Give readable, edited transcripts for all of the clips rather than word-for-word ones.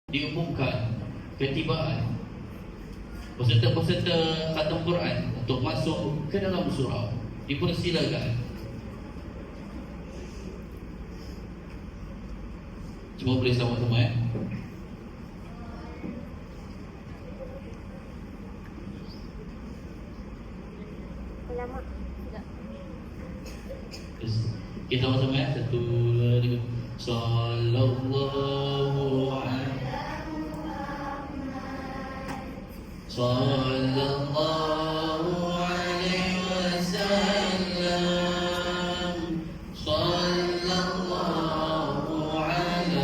diumumkan ketibaan peserta-peserta khatam Quran untuk masuk ke dalam surau. Dipersilakan. Cuma boleh sama-sama Lama tidak. Kita sama-sama Satu, dua, tiga. Sallallahu alaihi Sallallahu alaihi wasallam. Sallallahu ala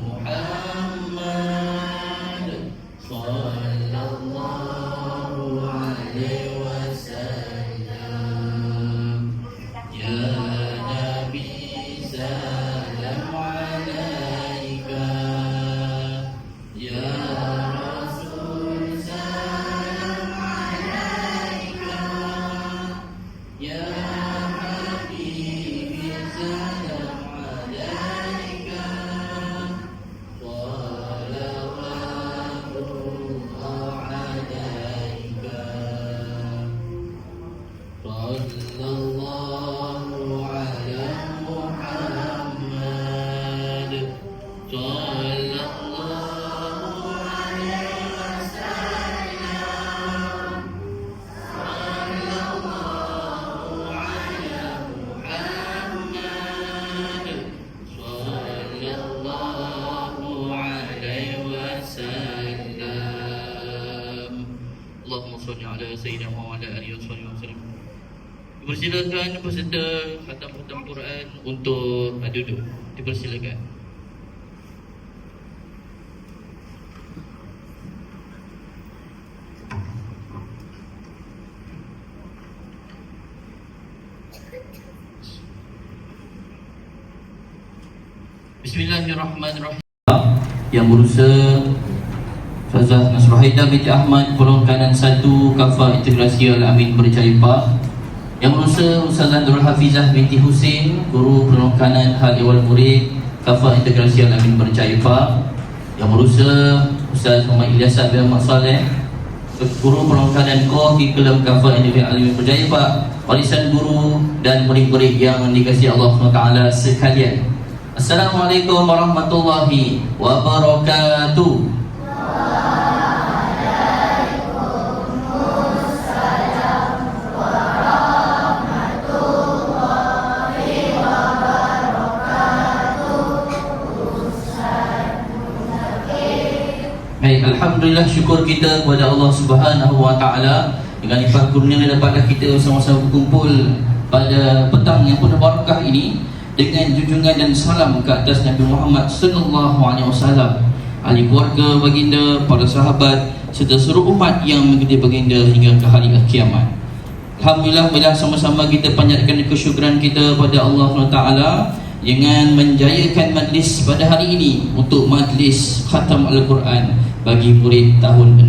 Muhammad. Sallallahu alaihi wasallam. Ya Nabi salam alaika. Ya Rasul salam alaika. Ya Habibi salam alaika. Salawatullah alaika. Sallallahu ala Muhammad. Sallallahu alaihi wasallam. Sallallahu ala Muhammad. Sallallahu alaihi wasallam. Allahumma salli ala sayyidina Muhammad wa ala alihi wasallam. Dipersilakan peserta khatam Quran untuk duduk. Dipersilakan. Bismillahirrahmanirrahim. Yang berusaha Ustazah Nasruhaida binti Ahmad, Kolong Kanan 1, Kafa Integrasi Al-Amin Berjaya Pak. Yang berusaha Ustazah Nurul Hafizah binti Husin, Guru Kolong Kanan Hal Ehwal Murid, Kafa Integrasi Al-Amin Berjaya Pak. Yang berusaha Ustaz Muhammad Ilyasah bin Ahmad Saleh, Guru Kolong Kanan Koh di Kelam Kafa Integrasi Al-Amin Berjaya Pak. Warisan guru dan murid-murid yang dikasihi Allah SWT sekalian, Assalamualaikum warahmatullahi wabarakatuh. Baik, alhamdulillah, syukur kita kepada Allah Subhanahu wa taala dengan limpah kurnia dapatlah kita sama-sama berkumpul pada petang yang penuh barakah ini dengan junjungan dan salam ke atas Nabi Muhammad sallallahu alaihi wasallam, ahli keluarga baginda, para sahabat serta seluruh umat yang mengikuti baginda hingga ke hari kiamat. Alhamdulillah, bila sama-sama kita panjatkan kesyukuran kita pada Allah SWT dengan menjayakan majlis pada hari ini untuk majlis khatam Al-Quran bagi murid tahun 6.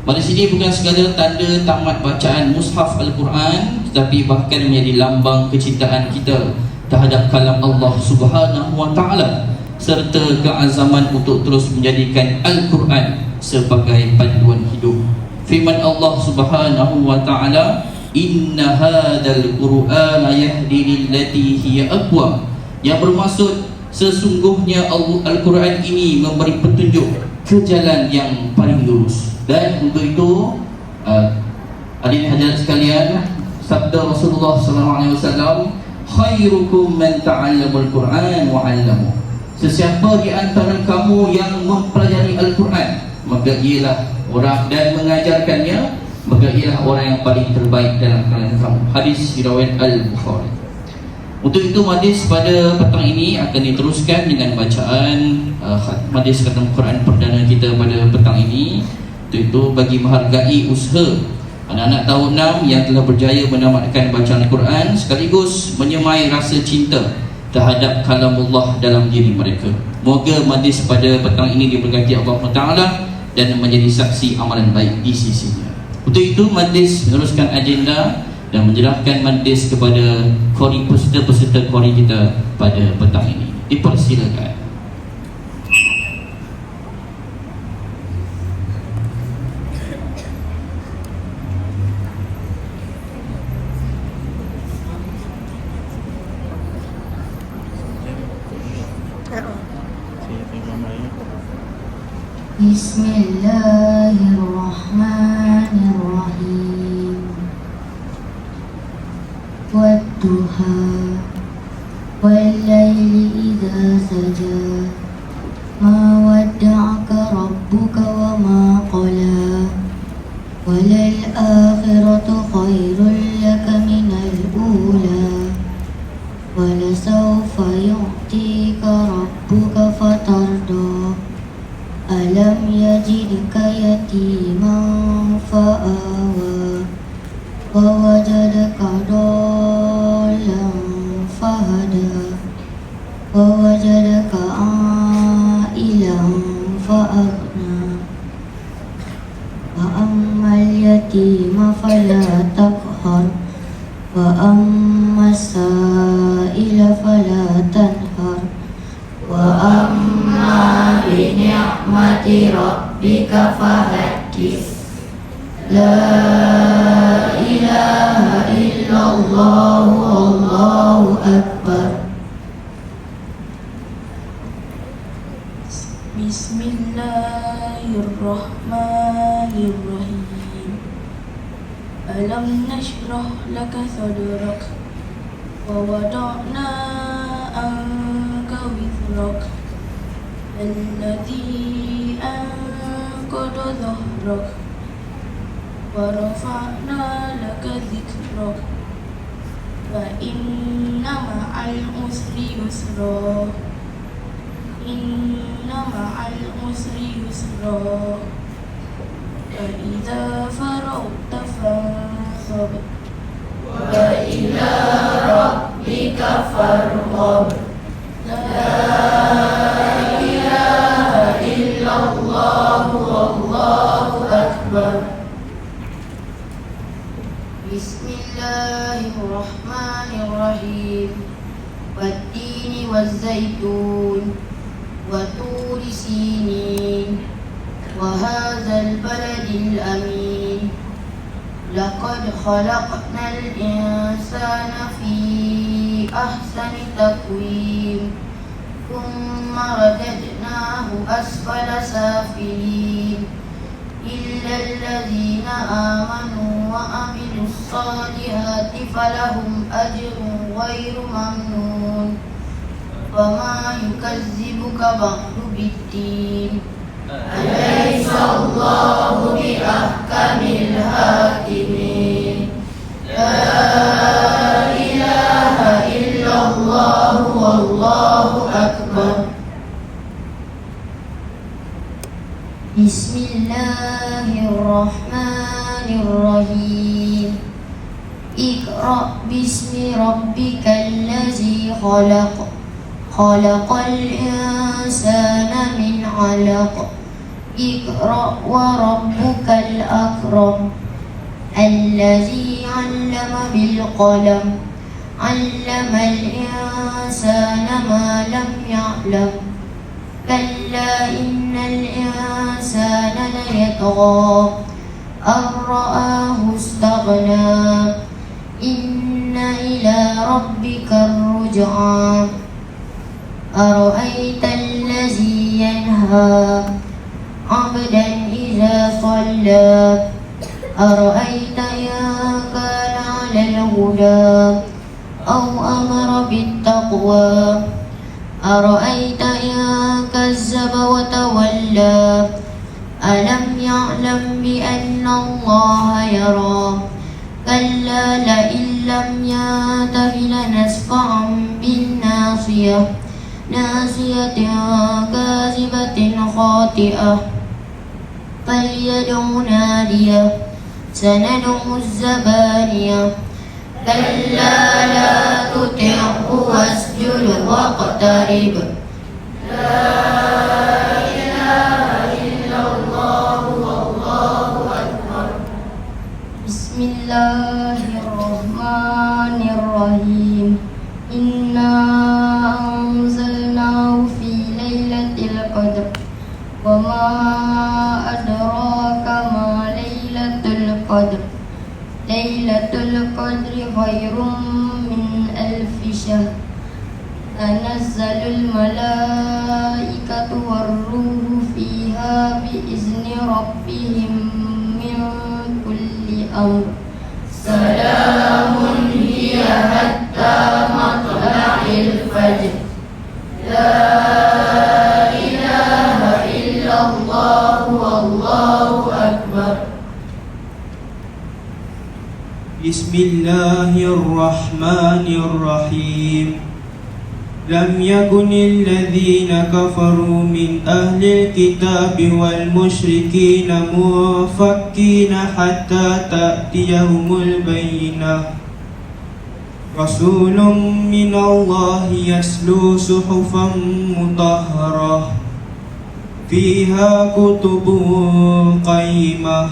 Majlis ini bukan sekadar tanda tamat bacaan mushaf Al-Quran, tetapi bahkan menjadi lambang kecintaan kita terhadap kalam Allah Subhanahu wa taala serta keazaman untuk terus menjadikan Al-Quran sebagai panduan hidup. Firman Allah Subhanahu wa taala, "Inna hadzal Qur'ana yahdi lillati hiya aqwam." Yang bermaksud sesungguhnya Al-Quran ini memberi petunjuk ke jalan yang paling lurus. Dan untuk itu hadirin hadirat sekalian, sabda Rasulullah SAW, khairukum man ta'allamul Quran wa 'allamahu. Sesiapa di antara kamu yang mempelajari Al-Quran, maka ialah orang dan mengajarkannya, maka ialah orang yang paling terbaik dalam kalangan kamu. Hadis riwayat Al-Bukhari. Untuk itu majlis pada petang ini akan diteruskan dengan bacaan majlis khatam Quran perdana kita pada petang ini. Untuk itu bagi menghargai usaha anak-anak tahun 6 yang telah berjaya menamatkan bacaan Al-Quran sekaligus menyemai rasa cinta terhadap kalamullah dalam diri mereka. Moga majlis pada petang ini diberkati Allah Taala dan menjadi saksi amalan baik di sisinya. Untuk itu majlis meneruskan agenda dan menyerahkan majlis kepada kori peserta-peserta kori kita pada petang ini. Dipersilakan. Bismillahirrahmanirrahim. Wadduha wal-laili idza saja, ma wadda'aka rabbuka wa ma qala, walal akhiratu khairul laka minal ula, walasawfa yu'tika rabbuka fatarda, alam yajidka yatiman fa'awa, wa wajadaka dhallan fahada, wa wajadaka a'ilan fa'aghna, wa ammal yatima fala taqhar, wa ammas sa'ila fala tanhar, wa amma bi ni'mati rabbika fahaddits. La ilaha illallah, wallahu akbar. Bismillahirrahmanirrahim. Alam nashrah laka sadrak wa wada'na anka wizrak alladhi anqadha dhahrak wa rafa'na laka dhikrak wa inna ma'al usri yusra, inna ma'al usri yusra, fa idza faragta fansab, wa ila rabbika farghab. La ilaha illallah, wallahu akbar. Bismillahirrahmanirrahim. Wattini wazzaitun wa turi sinin wa hadzal baladil amin. Laqad khalaqnal insana fi ahsani taqwim, thumma radadnahu asfala safilin, illa alladhina amanu wa amilus salihati falahum ajrun ghairu mamnun. Wama yukazzibuka ba'du biddin, alaysa Allahu bi ahkamil hakimin. La ilaha illallah, wallahu akbar. Bismillahirrahmanirrahim. Iqra bismi rabbikal ladzi khalaq, khalaqal insana min 'alaq. Iqra wa rabbukal akram, alladzi 'allama bil qalam, 'allamal insana ma lam ya'lam. Kalla innal insana layatgha an ra'ahu istaghna, inna ila rabbika ar-ruj'a. Ara'aita allazi yanha 'abdan idza shalla, ara'aita in kana 'alal huda aw amara bit-taqwa, ara'aita in kazzaba wa tawalla. Alam ya'lam bi anna Allaha yara, kalla la illam yantahi lanasfa'an bin nasiyah, nasiyatin kazibatin khati'ah. Falyad'u nadiyah, sanad'u az-zabaniyah. Kalla la tuti'hu wasjud waqtarib. La ilaha illallah, wallahu akbar. Bismillahirrahmanirrahim. Inna anzalnahu fi lailatul qadr, wa ma adraka ma lailatul qadr. Lailatul qadri khairum min alfi syahr. Tanazzalul malaikatu warruhu fiha bi بهم من كل أمر سلام هي حتى مطلع الفجر لا إله إلا الله والله أكبر بسم الله الرحمن الرحيم لم يكن الذين كفروا من أهل الكتاب والمشركين منفكين حتى تأتيهم البينة رسول من الله يتلو صحفا مطهرة فيها كتب قيمة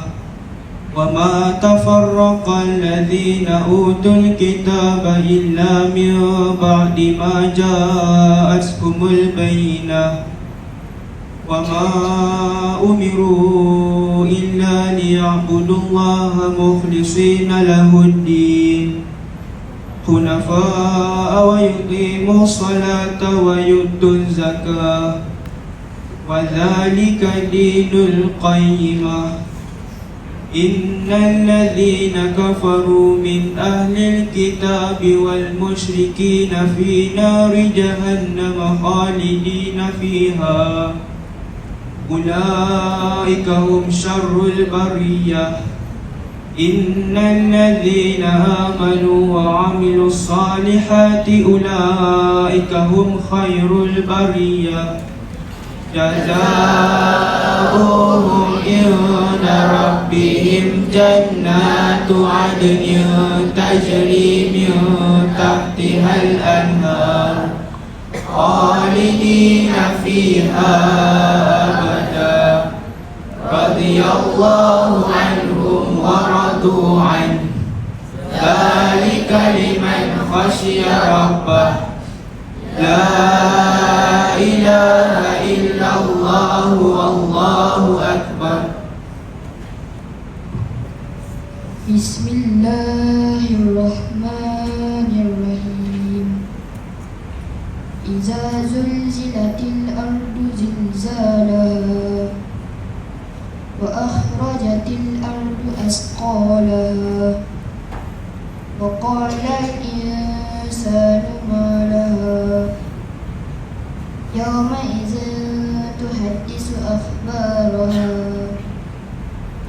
وما تفرق الذين أوتوا الكتاب إلا من بعد ما جاءتهم البينة وما أمروا إلا ليعبدوا الله مخلصين له الدين حنفاء ويقيموا الصلاة ويؤتوا الزكاة وذلك دين القيمة إن الذين كفروا من أهل الكتاب والمشركين في نار جهنم خالدين فيها أولئك هم شر البرية إن الذين آمنوا وعملوا الصالحات أولئك هم خير البرية جزاؤهم عند ربهم جنات عدن تجري من تحتها الأنهار خالدين فيها أبدا رضي الله عنهم ورضوا عنه ذلك لمن خشي ربه لا إله إلا الله والله أكبر بسم الله الرحمن الرحيم إذا زلزلت الأرض زلزالها وأخرجت الأرض أثقالها وقال الإنسان ما لها يومئذ تحدث أخبارها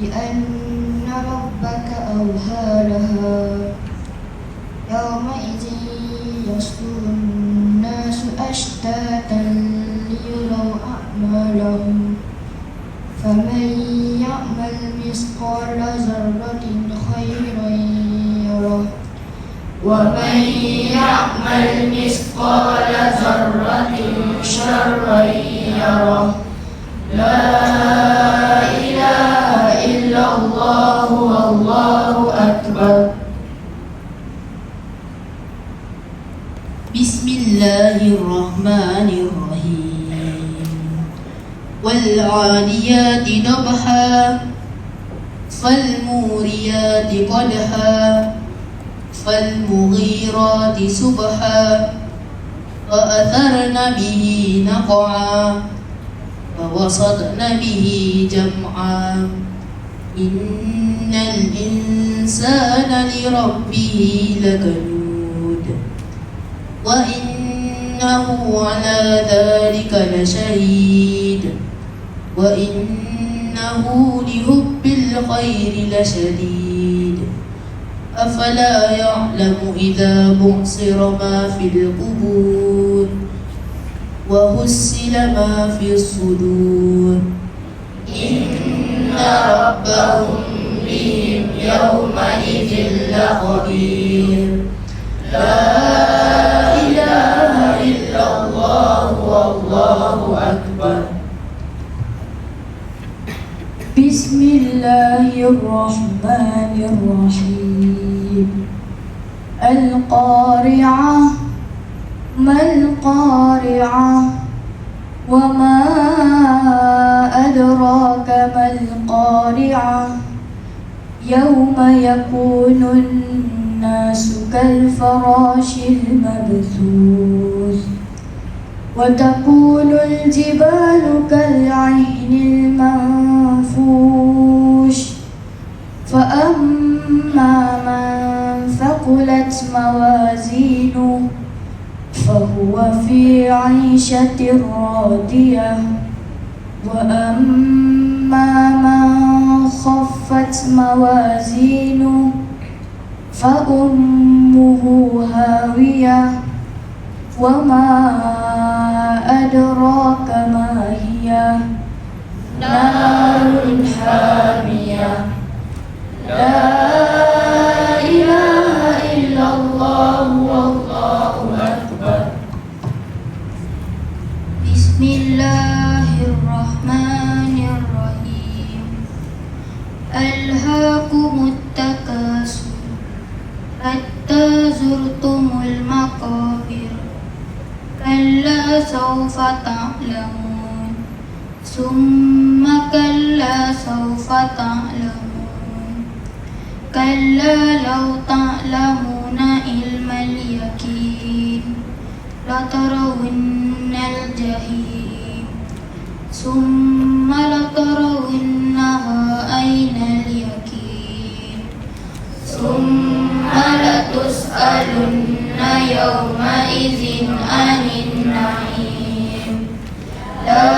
بأن ربك أوهى لها يومئذ يصدر الناس أشتاتا ليروا أعمالهم فمن يعمل مثقال ذرة خيرا يره ومن يعمل مثقال ذرة شرا يره لا إله إلا الله والله أكبر بسم الله الرحمن الرحيم والعاديات ضبحا فالموريات قدحا فالمغيرات صبحا وأثرن به نقعا ووسطن به جمعا إن الإنسان لربه لكنود وإنه على ذلك لشهيد وإنه لحب الخير لشديد أفلا يعلم إذا بعصر ما في القبور وحصل ما في الصدور إن ربهم بهم يومئذ لخبير لا إله إلا الله والله أكبر بسم الله الرحمن الرحيم القارعة ما القارعة وما أدراك ما القارعة يوم يكون الناس كالفراش المبثوث وتكون الجبال كالعهن المنفوش فأما من ثقلت موازينه فهو في عيشة راضية وأما من خفت موازينه فأمه هاوية وما أدراك ما هي نار حامية لا إله إلا الله والله أكبر. بسم الله الرحمن الرحيم. ألهاكم التكاثر حتى زرتم المقابر كلا سوف تعلمون ثم كلا سوف تعلمون كلا لو تعلمون علم اليقين لترون الجحيم ثم لترونها عين اليقين ثم لتسألن يومئذ عن النعيم لا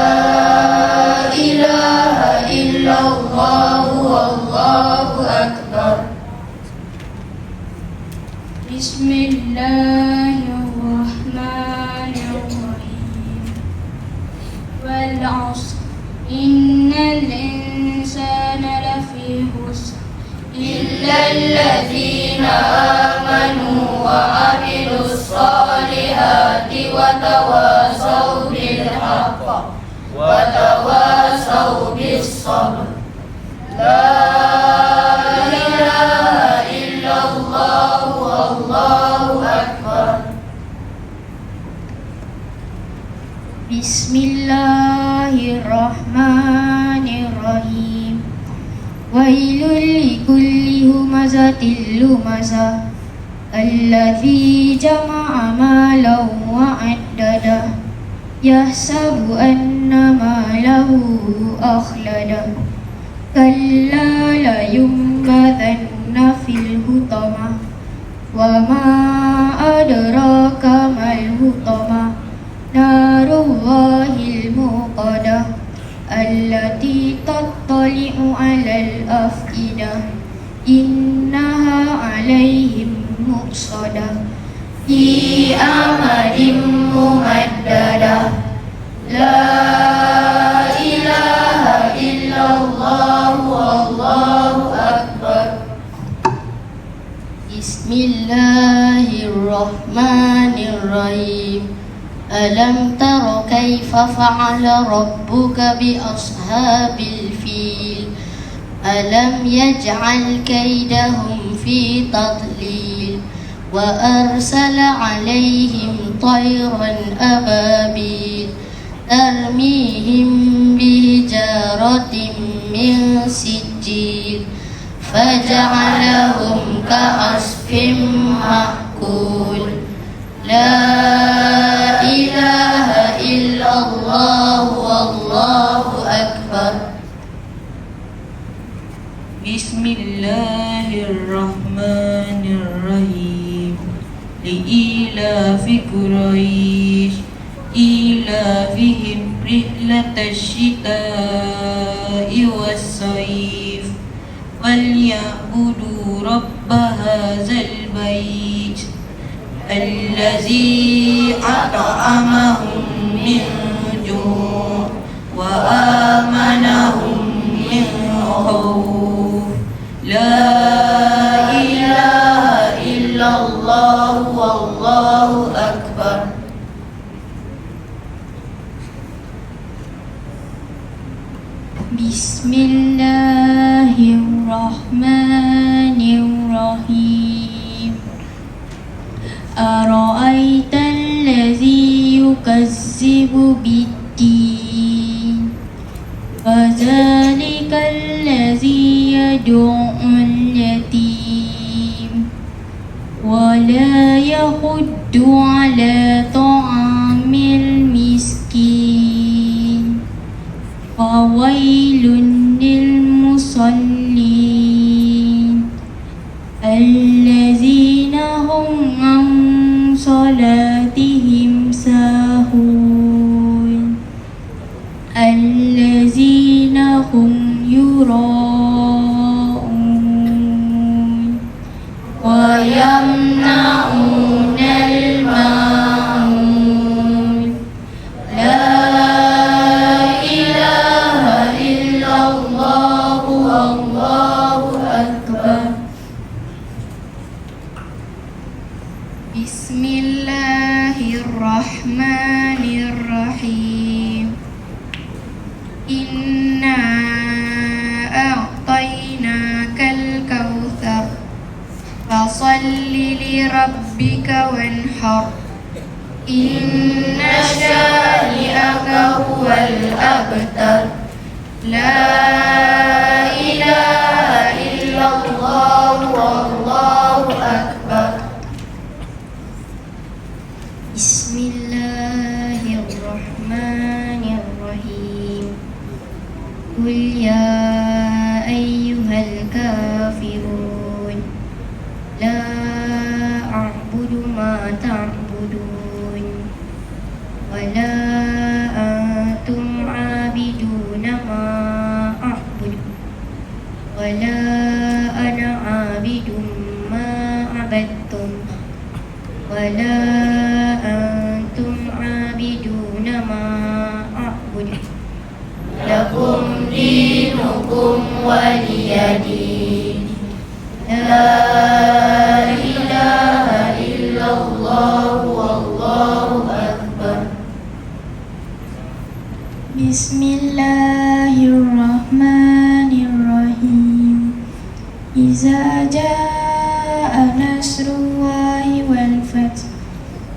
إله إلا الله والله أكبر. بسم الله الرحمن الرحيم. والعصر إن الإنسان لفي خسر إلا الذين آمنوا وعملوا الصالحات وتواصوا بالحق وتواصوا بالصبر. لا إله إلا الله والله أكبر. بسم الله الرحمن الرحيم. ويل لكل همزة لمزة الذي جمع مالا وعدده يحسب أن ماله أخلده كلا لينبذن في الحطمة وما أدراك ما الحطمة نار الله الموقدة التي تطلع على الأفئدة إنها عليهم مؤصدة في أمد ممددة. لا إله إلا الله والله أكبر. بسم الله الرحمن الرحيم. ألم تر كيف فعل ربك بأصحاب الفيل ألم يجعل كيدهم في تضليل وأرسل عليهم طيرا أبابيل ترميهم بحجارة من سجيل فجعلهم كعصف مأكول. لا إله إلا الله والله أكبر. بسم الله الرحمن الرحيم. لإيلاف قريش إيلافهم رحلة الشتاء والصيف فليعبدوا رب هذا البيت الذي أطعمهم من جوع وآمنهم من خوف. لا إله إلا الله والله أكبر. بسم الله الرحمن الرحيم. أرأيت الذي يكذب بالدين فذلك الذي يدعو اليتيم ولا يحض على طعام المسكين فويل للمصلين يتقون الذين هم يراءون ويمنعون الماعون لا إله إلا الله والله أكبر بسم الله الرحمن الرحيم إنا أعطيناك الكوثر فصل لربك وانحر إن شانئك هو الأبتر لا إله إلا الله والله أكبر بسم الله الرحمن الرحيم قل يا أيها الكافرون لا أعبد ما تعبدون ولا أنتم عابدون ما أعبد ولا أنا عابد ما عبدتم ولا أنتم عابدون ما أعبد لكم دينكم ولي دين لا إله إلا الله والله أكبر بسم الله الرحمن الرحيم إذا جاء نصر الله والفتح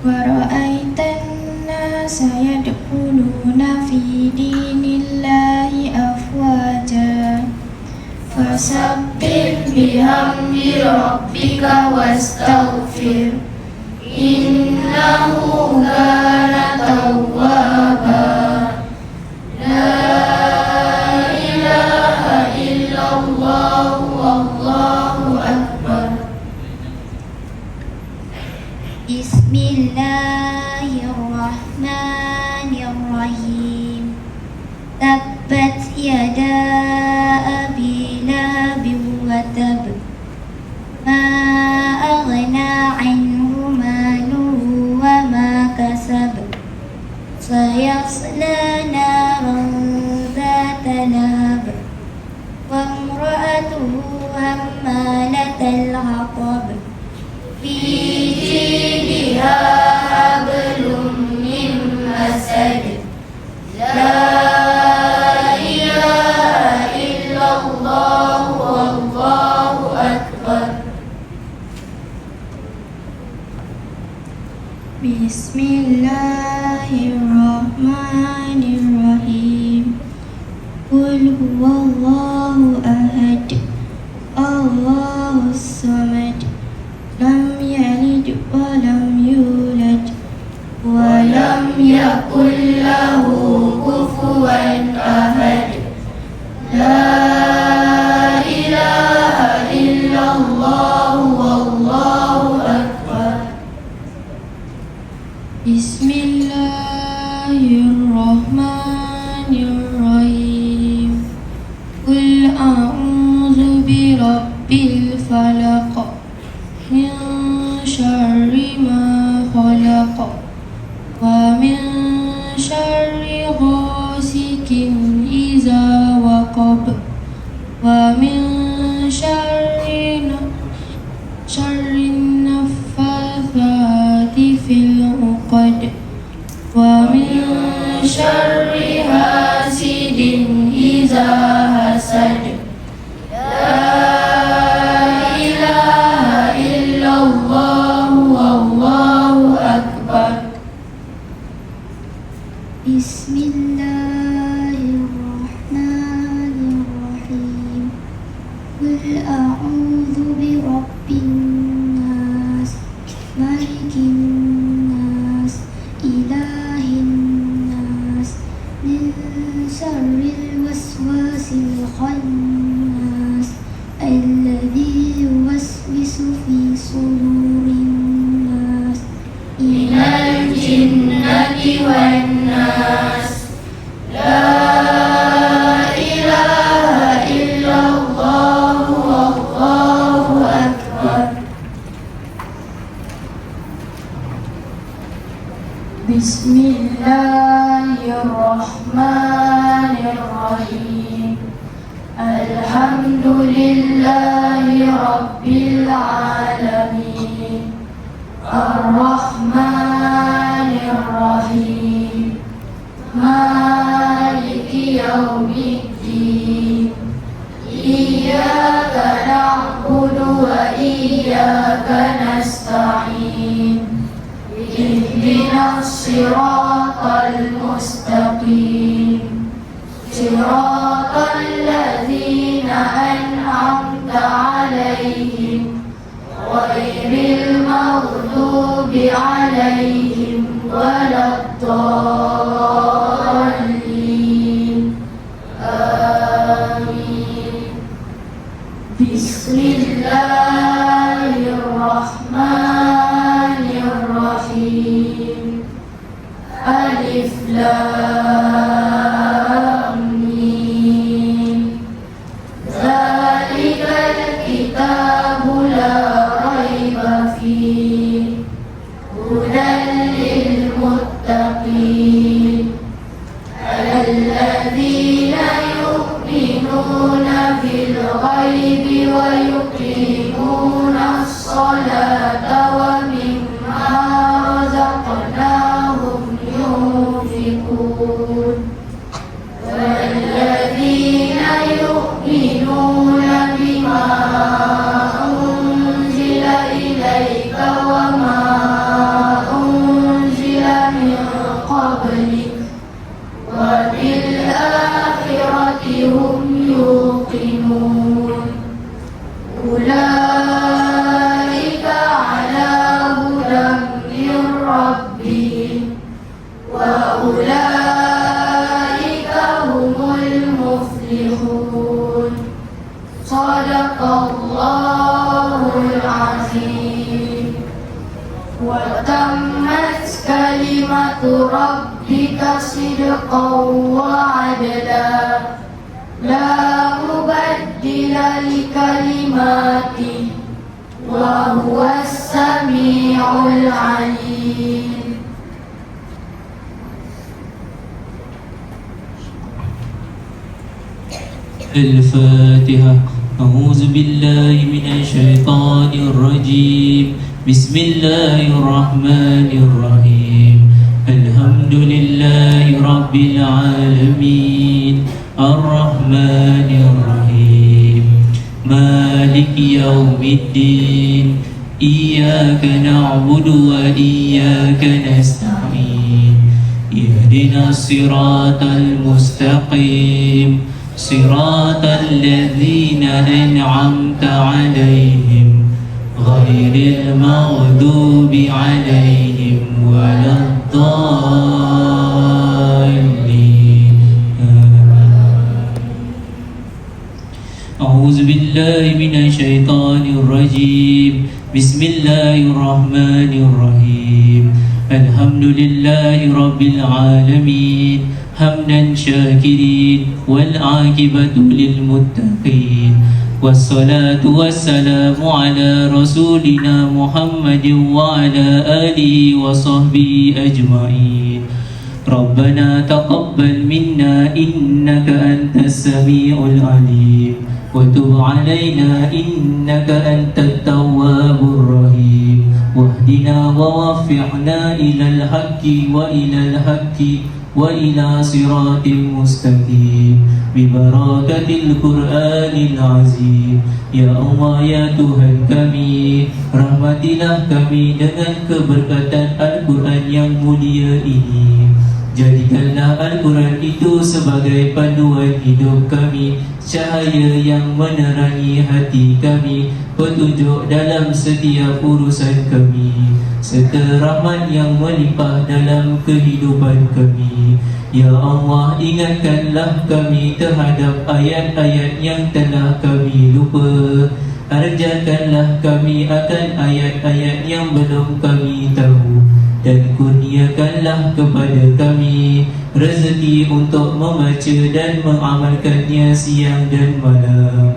ورأيت الناس يدخلون في دين الله أفواجا فسبح بحمد ربك واستغفر إنه كان توابا لا إله إلا الله والله أكبر بسم الله الرحمن الرحيم تبت يدا أبي لهب وتب ما أغنى عنه ماله وما كسب سيصلى نارا ذات لهب وامرأته حمالة الحطب في جيدها حبل من مسد لا إله إلا الله والله أكبر بسم الله الرحمن الرحيم قل هو الله أحد الله الصمد لم يلد ولم يولد ولم يكن له كفوا أحد لا إله إلا الله والله أكبر بسم الله الرحمن الرحيم قل أعوذ برب الفلق من شر ما خلق ومن شر غاسق إذا وقب ومن شر النفاثات في العقد ومن شر حاسد إذا حسد لا إله إلا الله والله أكبر بسم الله الرحمن الرحيم قل أعوذ برب الناس ملك الناس إله الناس من شر الوسواس الخناس الذي يوسوس في صدور الناس من الجنة والناس لا إله إلا الله والله أكبر. بسم الله الرحمن الرحيم. الحمد لله رب العالمين الرحمن الرحيم مالك يوم الدين إياك نعبد وإياك نستعين اهدنا الصراط المستقيم صراط الذين أنعمت عليهم غير المغضوب عليهم ولا الضالين آمين. بسم الله الرحمن الرحيم. ألف لام ميم. ذلك الكتاب لا ريب فيه هدى للمتقين الذين يؤمنون بالغيب ويقيمون الصلاة ومما رزقناهم ينفقون والذين يؤمنون بما أنزل إليك وما أنزل من قبلك وبالآخرة هم يوقنون أولئك على هدى من ربهم وأولئك هم المفلحون. صدق الله العظيم. وتمت كلمة ربك صدقا وعدلا لا مبدل لكلماته وهو السميع العليم. الفاتحة. أعوذ بالله من الشيطان الرجيم. بسم الله الرحمن الرحيم. الحمد لله رب العالمين الرحمن الرحيم مالك يوم الدين إياك نعبد وإياك نستعين اهدنا الصراط المستقيم صراط الذين أنعمت عليهم غير المغضوب عليهم ولا الضالين أعوذ بالله من الشيطان الرجيم. بسم الله الرحمن الرحيم. الحمد لله رب العالمين حمدا شاكرين والعاقبة للمتقين والصلاة والسلام على رسولنا محمد وعلى آله وصحبه أجمعين. ربنا تقبل منا إنك أنت السميع العليم وتب علينا إنك أنت التواب الرحيم واهدنا ووفقنا إلى الحق وإلى صراط مستقيم ببركة القرآن العظيم. Ya Allah, ya Tuhan kami, rahmatilah kami dengan keberkatan Al-Quran yang mulia ini. Jadikanlah Al-Quran itu sebagai panduan hidup kami, cahaya yang menerangi hati kami, petunjuk dalam setiap urusan kami, serta rahmat yang melimpah dalam kehidupan kami. Ya Allah, ingatkanlah kami terhadap ayat-ayat yang telah kami lupa. Ajarkanlah kami akan ayat-ayat yang belum kami tahu. dan kurniakanlah kepada kami rezeki untuk membaca dan mengamalkannya siang dan malam.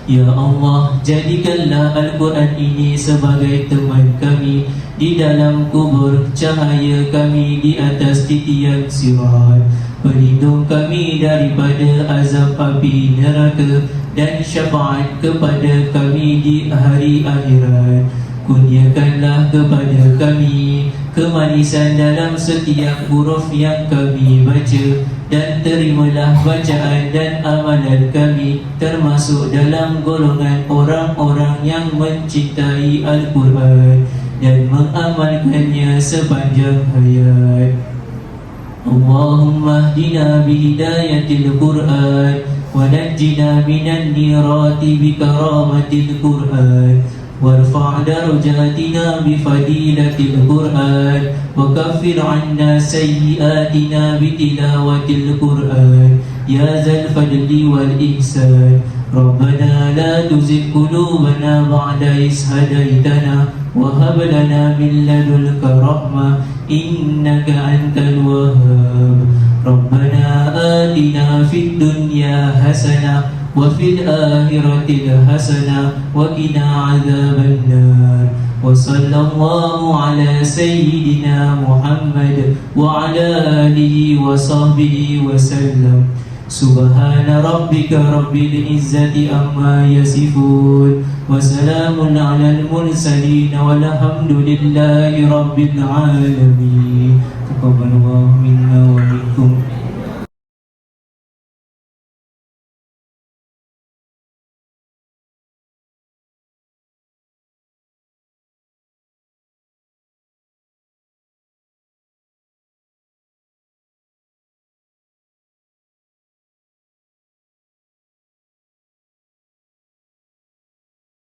Ya Allah, jadikanlah Al-Quran ini sebagai teman kami di dalam kubur, cahaya kami di atas titian sirat, pelindung kami daripada azab api neraka, dan syafaat kepada kami di hari akhirat. Kurniakanlah kepada kami kemanisan dalam setiap huruf yang kami baca, dan terimalah bacaan dan amalan kami termasuk dalam golongan orang-orang yang mencintai Al-Quran dan mengamalkannya sepanjang hayat. Allahumma hdina bihidayatil Quran wa najjina minan nirati bikaramatil Quran warfa' darajatina bifadilatil Quran wa kaffir 'anna sayyi'atina bitilawatil Quran ya zal fadli wal ihsan. Rabbana la tuzigh qulubana ba'da idh hadaytana wa hab lana min ladunka rahmah innaka antal wahhab. Rabbana atina fid dunya hasanah wa fil akhirati hasanah wa qina adzaban nar. Wa sallallahu ala sayyidina Muhammad wa ala alihi wa sahbihi wa sallam. Subhana rabbika rabbil izzati amma yasifun wa salamun alal mursalin walhamdulillahi rabbil alamin. Taqabbalallahu minna wa minkum.